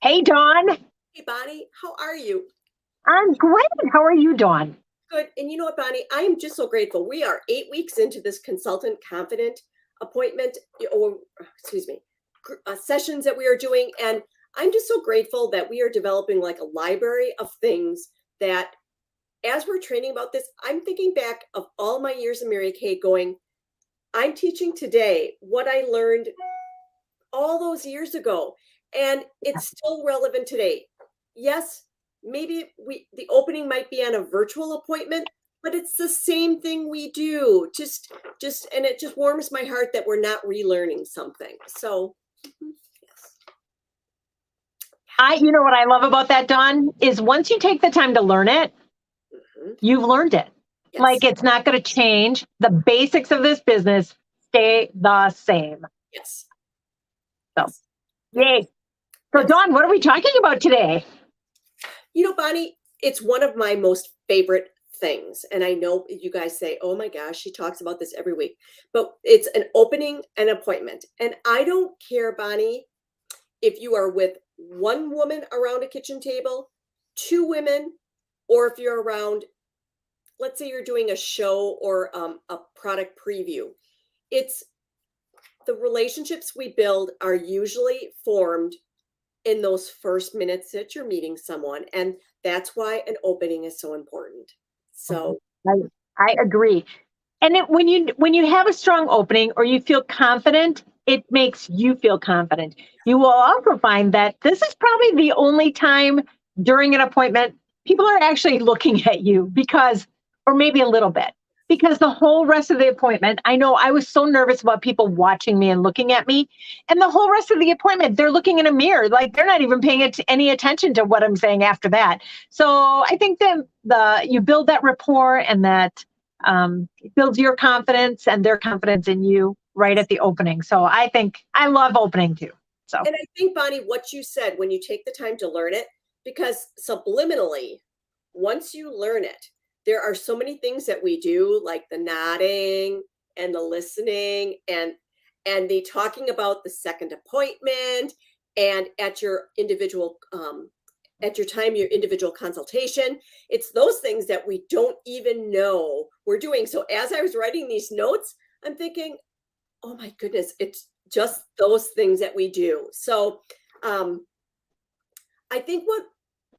Hey, Dawn. Hey, Bonnie, how are you? I'm great. How are you, Dawn? Good. And you know what, Bonnie? I am just so grateful. We are 8 weeks into this consultant confident appointment, or excuse me, sessions that we are doing. And I'm just so grateful that we are developing like a library of things that, as we're training about this, I'm thinking back of all my years in Mary Kay going, I'm teaching today what I learned all those years ago, and it's still relevant today. Yes, maybe we the opening might be on a virtual appointment, but it's the same thing we do. Just and it just warms my heart that we're not relearning something. So, yes. You know what I love about that, Dawn, is once you take the time to learn it, Mhm. you've learned it. Like Yes. it's not going to change. The basics of this business stay the same. Yes. So, Yes. Yep. yay. So, Yes. Dawn, what are we talking about today? Bonnie, it's one of my most favorite things. And I know you guys say, oh my gosh, she talks about this every week, but it's an opening an appointment. And I don't care, Bonnie, if you are with one woman around a kitchen table, two women, or if you're around, let's say you're doing a show or a product preview. It's the relationships we build are usually formed in those first minutes that you're meeting someone. And that's why an opening is so important. Mhm. So, I, I agree. And when you have a strong opening or you feel confident, it makes you feel confident. You will also find that this is probably the only time during an appointment people are actually looking at you because, or maybe a little bit, because the whole rest of the appointment, I know I was so nervous about people watching me and looking at me, and the whole rest of the appointment, they're looking in a mirror, like they're not even paying any attention to what I'm saying after that. So I think that the you build that rapport and that it builds your confidence and their confidence in you right at the opening. So I think I love opening too. So and I think, Bonnie, what you said when you take the time to learn it, because subliminally, once you learn it, there are so many things that we do, like the nodding and the listening and the talking about the second appointment and at your time, your individual consultation. It's those things that we don't even know we're doing. So as I was writing these notes, I'm thinking, oh my goodness, it's just those things that we do. So um, I think what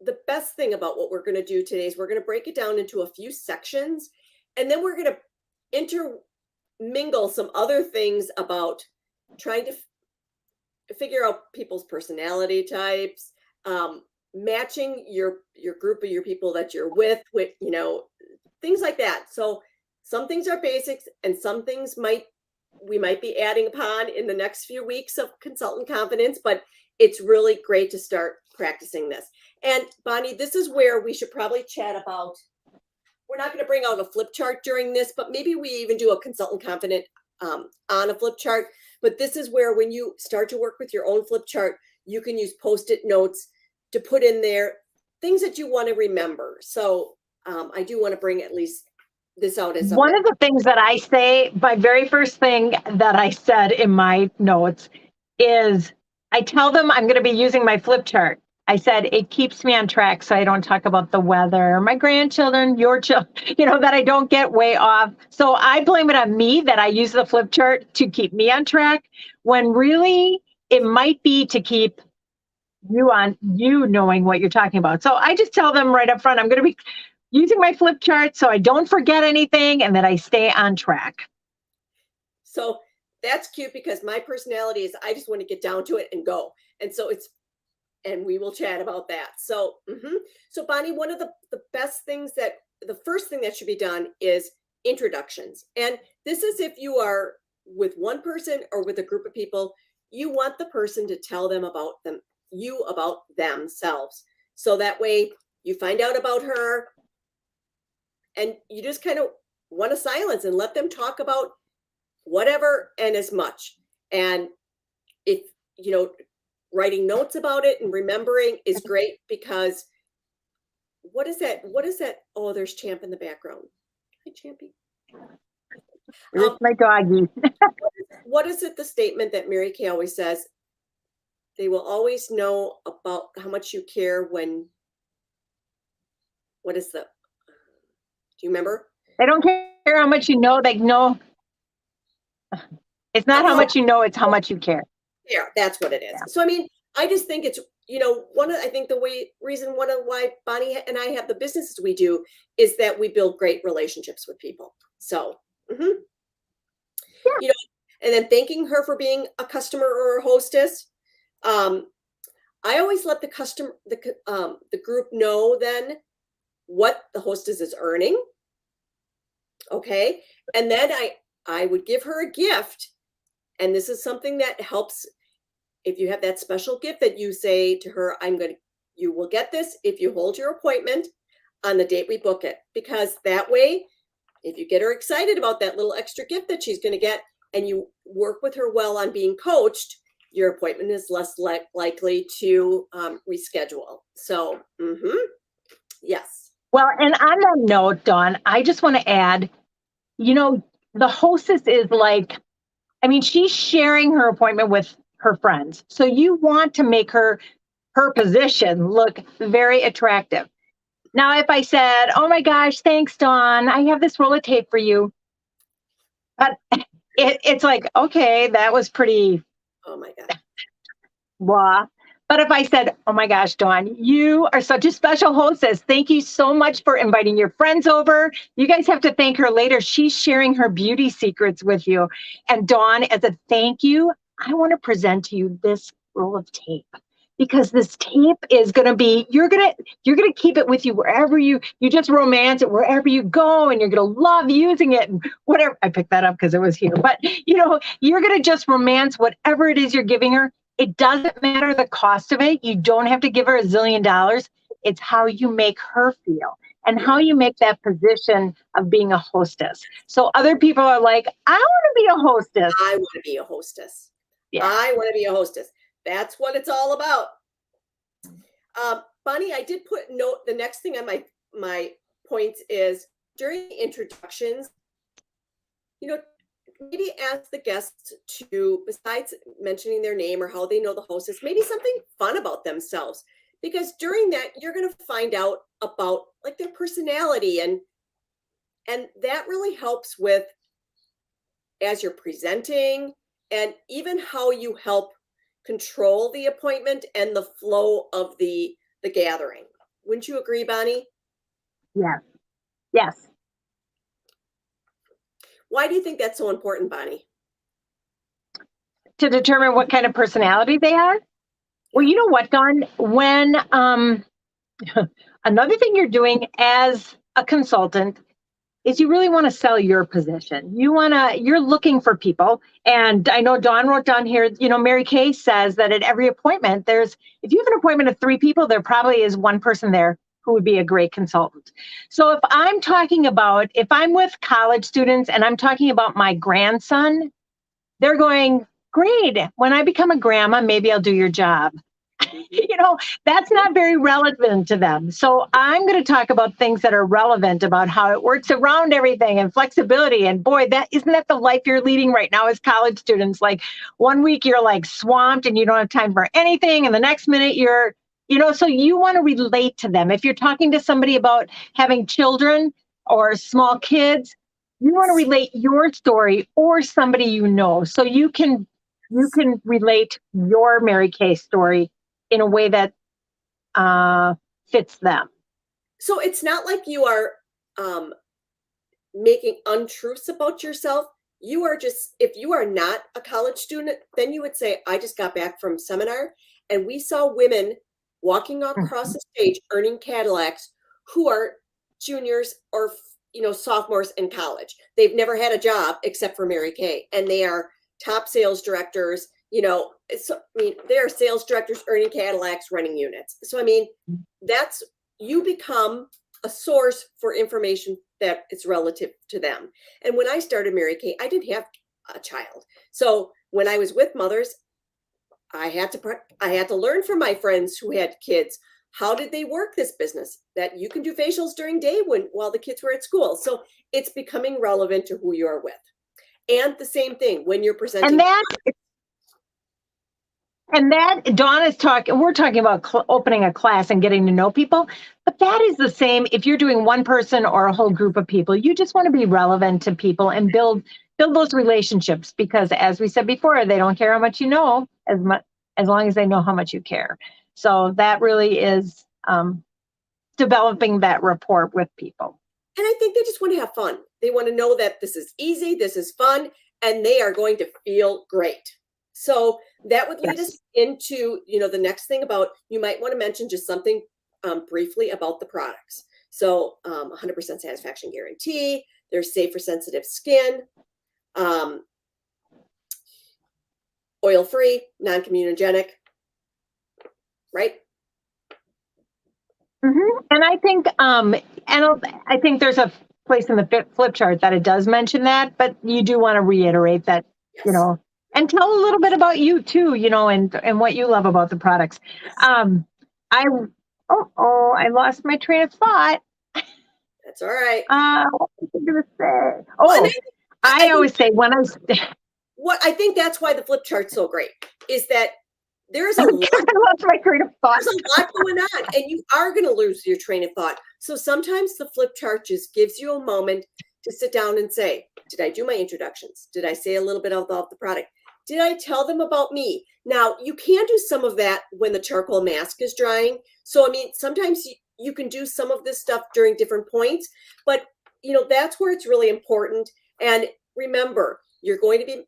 the best thing about what we're going to do today is we're going to break it down into a few sections, and then we're going to intermingle some other things about trying to figure out people's personality types, matching your group of your people that you're with things like that. So some things are basics, and some things we might be adding upon in the next few weeks of consultant confidence, but it's really great to start practicing this. And Bonnie, this is where we should probably chat about. We're not going to bring out a flip chart during this, but maybe we even do a consultant confident on a flip chart. But this is where, when you start to work with your own flip chart, you can use post-it notes to put in there things that you want to remember. So I do want to bring at least this out as something. one of the things that I say, my very first thing that I said in my notes is I tell them I'm going to be using my flip chart. I said it keeps me on track so I don't talk about the weather, my grandchildren, your children, that I don't get way off. So I blame it on me that I use the flip chart to keep me on track when really it might be to keep you knowing what you're talking about. So I just tell them right up front, I'm going to be using my flip chart so I don't forget anything and that I stay on track. So that's cute, because my personality is I just want to get down to it and go. And so and we will chat about that. So, so Bonnie, one of the best things the first thing that should be done is introductions. And this is if you are with one person or with a group of people, you want the person to tell them about themselves. So that way you find out about her and you just kind of want to silence and let them talk about whatever and as much. And if, you know, writing notes about it and remembering is great, because what is that? What is that? Oh, there's Champ in the background. Hi, Champy. Here's Um, my doggy. what is it? The statement that Mary Kay always says: They will always know about how much you care when, what is the, do you remember? They don't care how much you know. They know it's not how About much you know, it's how much you care. care. That's what it is. Yeah. So, I mean, I just think it's, I think one of why Bonnie and I have the businesses we do is that we build great relationships with people. So, mhm. Yeah. And then thanking her for being a customer or a hostess. I always let the group know then what the hostess is earning. Okay. And then I would give her a gift. And this is something that helps. If you have that special gift that you say to her, you will get this if you hold your appointment on the date we book it. Because that way, if you get her excited about that little extra gift that she's going to get and you work with her well on being coached, your appointment is less likely to reschedule. So, yes. Well, and on that note, Dawn, I just want to add, the hostess is like, she's sharing her appointment with her friends. So you want to make her position look very attractive. Now, if I said, oh my gosh, thanks, Dawn, I have this roll of tape for you. But it's like, okay, that was pretty. Oh my God. Blah. But if I said, oh my gosh, Dawn, you are such a special hostess. Thank you so much for inviting your friends over. You guys have to thank her later. She's sharing her beauty secrets with you. And Dawn, as a thank you, I want to present to you this roll of tape. Because this tape is going to be, you're going to keep it with you wherever you just romance it wherever you go, and you're going to love using it and whatever. I picked that up because it was here, but you're going to just romance whatever it is you're giving her. It doesn't matter the cost of it. You don't have to give her $1 zillion. It's how you make her feel and how you make that position of being a hostess. So other people are like, I want to be a hostess. I want to be a hostess. Yeah. I want to be a hostess. That's what it's all about. Bonnie, I did put note. The next thing on my points is during introductions, maybe ask the guests to, besides mentioning their name or how they know the hostess, maybe something fun about themselves. Because during that, you're going to find out about like their personality, and that really helps with as you're presenting, and even how you help control the appointment and the flow of the gathering. Wouldn't you agree, Bonnie? Yeah. Yes. Why do you think that's so important, Bonnie? To determine what kind of personality they are? Well, you know what, Dawn? When another thing you're doing as a consultant is you really want to sell your position. You're looking for people. And I know Dawn wrote down here, Mary Kay says that at every appointment, if you have an appointment of 3 people, there probably is one person there who would be a great consultant. So if I'm with college students and I'm talking about my grandson, they're going, great. When I become a grandma, maybe I'll do your job. That's not very relevant to them. So I'm going to talk about things that are relevant about how it works around everything and flexibility. And boy, isn't that the life you're leading right now as college students? Like one week you're like swamped and you don't have time for anything. And the next minute so you want to relate to them. If you're talking to somebody about having children or small kids, you want to relate your story or somebody so you can relate your Mary Kay story in a way that fits them. So it's not like you are making untruths about yourself. You are just, if you are not a college student, then you would say, I just got back from seminar and we saw women walking across the stage earning Cadillacs who are juniors or sophomores in college. They've never had a job except for Mary Kay, and they are top sales directors. They are sales directors earning Cadillacs, running units. So you become a source for information that is relative to them. And when I started Mary Kay, I didn't have a child. So when I was with mothers, I had to learn from my friends who had kids. How did they work this business? That you can do facials during day while the kids were at school. So it's becoming relevant to who you are with. And the same thing when you're presenting. And that Dawn is talking, we're talking about opening a class and getting to know people, but that is the same if you're doing one person or a whole group of people. You just want to be relevant to people and build those relationships, because as we said before, they don't care how much you know as much as long as they know how much you care. So that really is developing that rapport with people. And I think they just want to have fun. They want to know that this is easy, this is fun, and they are going to feel great. So that would lead us into, the next thing about, you might want to mention just something briefly about the products. So 100% satisfaction guarantee, they're safe for sensitive skin, oil-free, non-communogenic, right? Mm-hmm. And I think there's a place in the flip chart that it does mention that, but you do want to reiterate that, Yes. And tell a little bit about you too, and what you love about the products. Yes. I lost my train of thought. That's all right. What was I going to say? Oh, I always say what I think that's why the flip chart's so great is that there's a I lost my train of thought. There's a lot going on, and you are going to lose your train of thought. So sometimes the flip chart just gives you a moment to sit down and say, did I do my introductions? Did I say a little bit about the product? Did I tell them about me? Now, you can do some of that when the charcoal mask is drying. So, sometimes you can do some of this stuff during different points, but, that's where it's really important. And remember, you're going to be,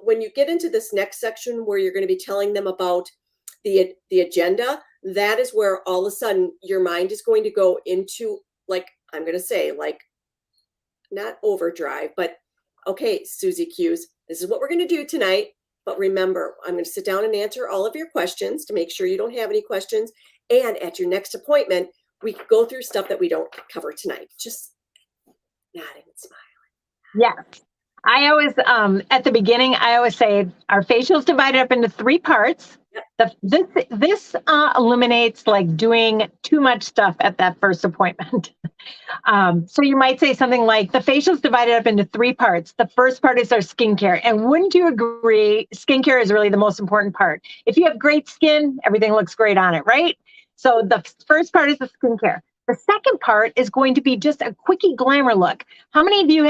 when you get into this next section where you're going to be telling them about the agenda, that is where all of a sudden your mind is going to go into, like, I'm going to say, like, not overdrive, but okay, Susie Q's, this is what we're going to do tonight. But remember, I'm going to sit down and answer all of your questions to make sure you don't have any questions. And at your next appointment, we can go through stuff that we don't cover tonight. Just nodding and smiling. Yes. I always, at the beginning, I always say our facial is divided up into 3 parts. Yep. This eliminates like doing too much stuff at that first appointment. So you might say something like the facial is divided up into 3 parts. The first part is our skincare. And wouldn't you agree? Skincare is really the most important part. If you have great skin, everything looks great on it, right? So the first part is the skincare. The second part is going to be just a quickie glamour look. How many of you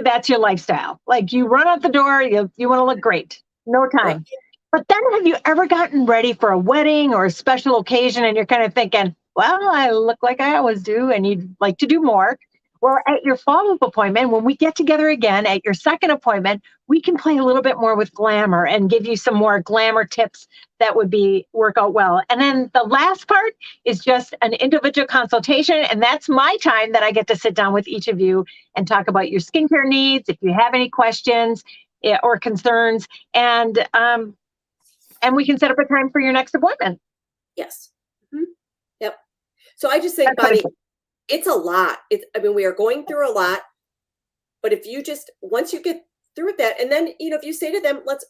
that's your lifestyle? Like you run out the door, you want to look great. No time. But then have you ever gotten ready for a wedding or a special occasion and you're kind of thinking, well, I look like I always do and you'd like to do more? Well, at your follow-up appointment, when we get together again at your second appointment, we can play a little bit more with glamour and give you some more glamour tips that would work out well. And then the last part is just an individual consultation. And that's my time that I get to sit down with each of you and talk about your skincare needs, if you have any questions or concerns, and we can set up a time for your next appointment. Yes. Mm-hmm. Yep. So I just think, Bonnie, it's a lot. We are going through a lot, but if you just, once you get through with that, and then, if you say to them, let's,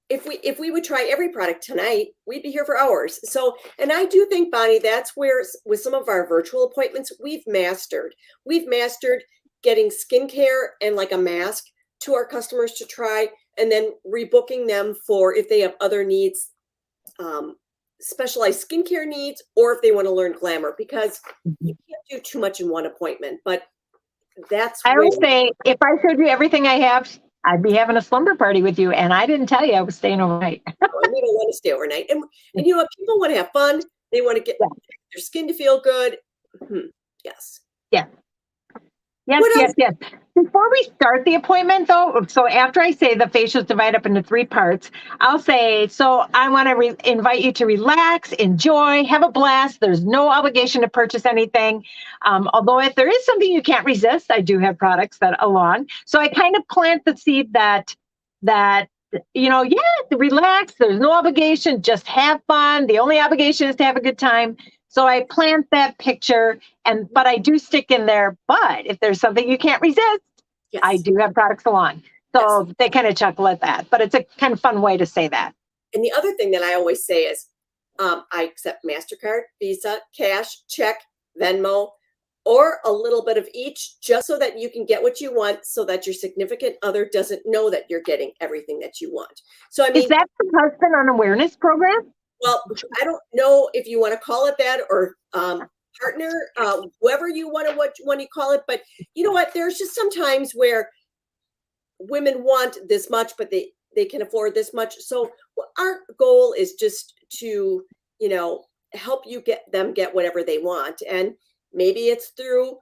if we would try every product tonight, we'd be here for hours. So, and I do think, Bonnie, that's where with some of our virtual appointments, we've mastered getting skincare and like a mask to our customers to try, and then rebooking them for if they have other needs, specialized skincare needs, or if they want to learn glamour, because you can't do too much in one appointment. But I always say, if I showed you everything I have, I'd be having a slumber party with you, and I didn't tell you I was staying overnight. We don't want to stay overnight, and people want to have fun. They want to get their skin to feel good. Mm-hmm. Yes. Yeah. Yes. Before we start the appointment, though, so after I say the facials divide up into 3 parts, I'll say, so I want to invite you to relax, enjoy, have a blast. There's no obligation to purchase anything. Although if there is something you can't resist, I do have products that along. So I kind of plant the seed that relax. There's no obligation. Just have fun. The only obligation is to have a good time. So I plant that picture, but I do stick in there. But if there's something you can't resist, I do have products along. So they kind of chuckle at that. But it's a kind of fun way to say that. And the other thing that I always say is I accept MasterCard, Visa, cash, check, Venmo, or a little bit of each, just so that you can get what you want, so that your significant other doesn't know that you're getting everything that you want. So, I Is mean, that the husband on awareness program? well, I don't know if you want to call it that, or partner, whoever you want to, what you call it. But you know what? There's just some times where women want this much, but they can afford this much. So our goal is just to, help you get whatever they want. And maybe it's through,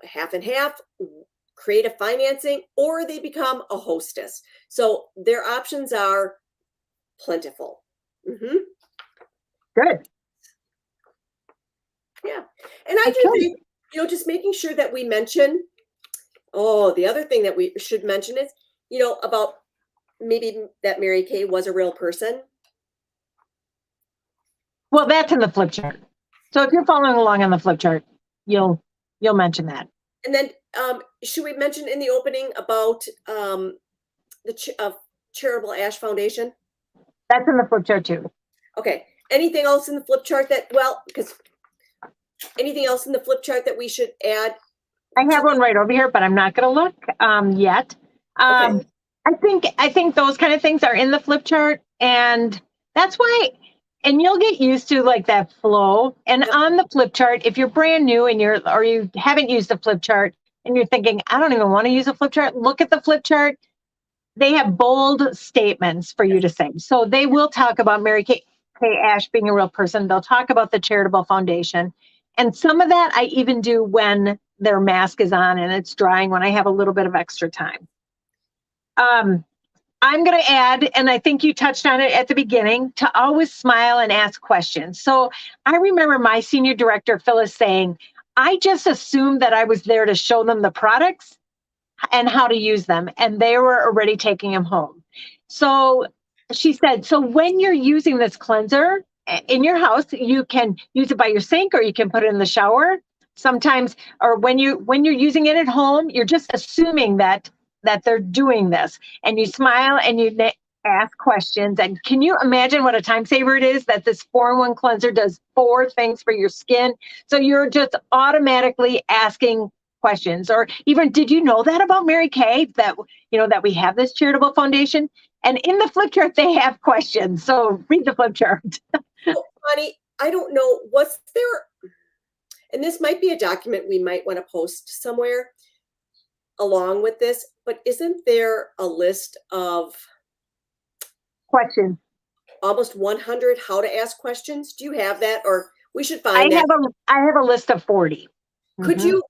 half and half, creative financing, or they become a hostess. So their options are plentiful. Mm-hmm. Good. Yeah. And I do think, just making sure that we mention, the other thing that we should mention is, about maybe that Mary Kay was a real person. Well, that's in the flip chart. So if you're following along on the flip chart, you'll mention that. And then should we mention in the opening about the Charitable Ash Foundation? That's in the flip chart too. Okay. Anything else in the flip chart because anything else in the flip chart that we should add? I have one right over here, but I'm not going to look yet. Okay. I think those kind of things are in the flip chart, and that's why. And you'll get used to like that flow. And on the flip chart, if you're brand new and you haven't used a flip chart and you're thinking, I don't even want to use a flip chart, look at the flip chart. They have bold statements for you to say. So they will talk about Mary Kay Ash being a real person. They'll talk about the Charitable Foundation. And some of that I even do when their mask is on and it's drying, when I have a little bit of extra time. I'm going to add, and I think you touched on it at the beginning, to always smile and ask questions. So I remember my senior director, Phyllis, saying, I just assumed that I was there to show them the products and how to use them, and they were already taking them home. So she said, so when you're using this cleanser in your house, you can use it by your sink or you can put it in the shower sometimes, or when you're using it at home, you're just assuming that they're doing this, and you smile and you ask questions. And can you imagine what a time saver it is that this 4-in-1 cleanser does 4 things for your skin? So you're just automatically asking questions. Or even, did you know that about Mary Kay, that that we have this charitable foundation? And in the flip chart, they have questions. So read the flip chart. Well, Bonnie, I don't know, was there, and this might be a document we might want to post somewhere along with this, but isn't there a list of Questions? Almost 100 how to ask questions? Do you have that? Or we should find that. I have a list of 40. Could you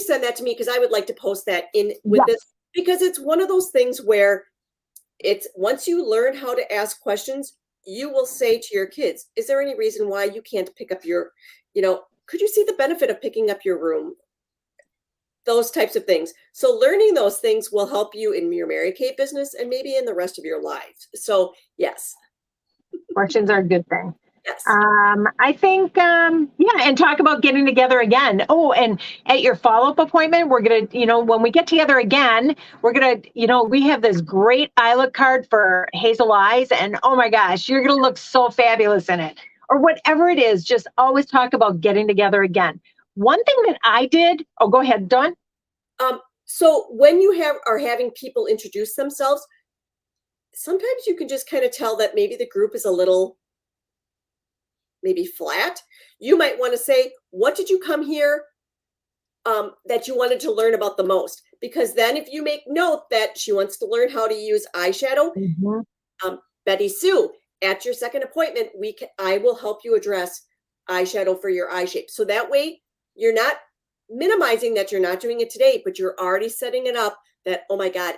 send that to me? Because I would like to post that in with this, because it's one of those things where it's, once you learn how to ask questions, you will say to your kids, is there any reason why you can't pick up your, could you see the benefit of picking up your room? Those types of things. So learning those things will help you in your Mary Kay business and maybe in the rest of your life. So yes. Questions are a good thing. Yes. I think, and talk about getting together again. Oh, and at your follow-up appointment, we're going to, when we get together again, we're going to, we have this great eye look card for hazel eyes. And oh my gosh, you're going to look so fabulous in it. Or whatever it is, just always talk about getting together again. One thing that I did, go ahead, Dawn. So when you are having people introduce themselves, sometimes you can just kind of tell that maybe the group is a little maybe flat. You might want to say, what did you come here that you wanted to learn about the most? Because then if you make note that she wants to learn how to use eyeshadow, Betty Sue, at your second appointment, I will help you address eyeshadow for your eye shape. So that way you're not minimizing that you're not doing it today, but you're already setting it up that, oh my God,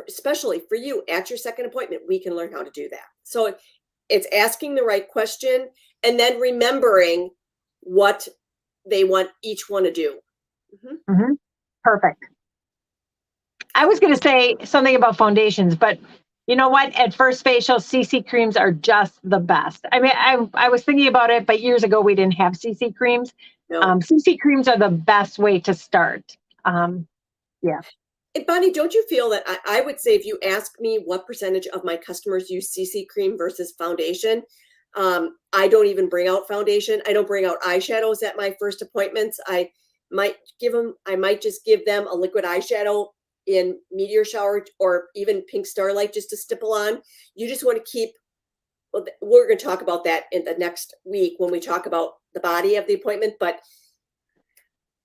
especially for you at your second appointment, we can learn how to do that. So it's asking the right question and then remembering what they want each one to do. Perfect. I was going to say something about foundations, but you know what? At First Facial, CC creams are just the best. I mean, I was thinking about it, but years ago we didn't have CC creams. No. CC creams are the best way to start. Yeah. And Bonnie, don't you feel that I would say if you ask me what percentage of my customers use CC cream versus foundation, I don't even bring out foundation. I don't bring out eyeshadows at my first appointments. I might just give them a liquid eyeshadow in Meteor Shower or even Pink Starlight just to stipple on. You just want to keep, well, we're going to talk about that in the next week when we talk about the body of the appointment, but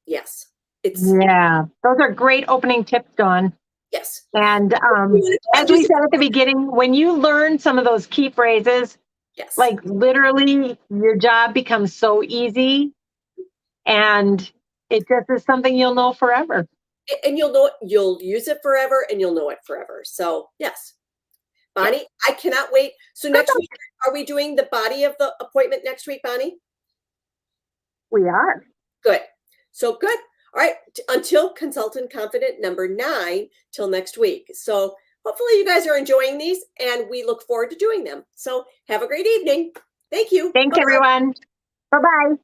yes, Yeah, those are great opening tips, Dawn. yes. And as we said at the beginning, when you learn some of those key phrases, Yes. like literally your job becomes so easy, and it just is something you'll know forever. And you'll use it forever, and you'll know it forever. So yes, Bonnie, I cannot wait. So next week, are we doing the body of the appointment next week, Bonnie? We are. Good. So good. All right. Until Consultant Confident number 9, till next week. So hopefully you guys are enjoying these, and we look forward to doing them. So have a great evening. Thank you. Thanks, Bye-bye. everyone. Bye-bye.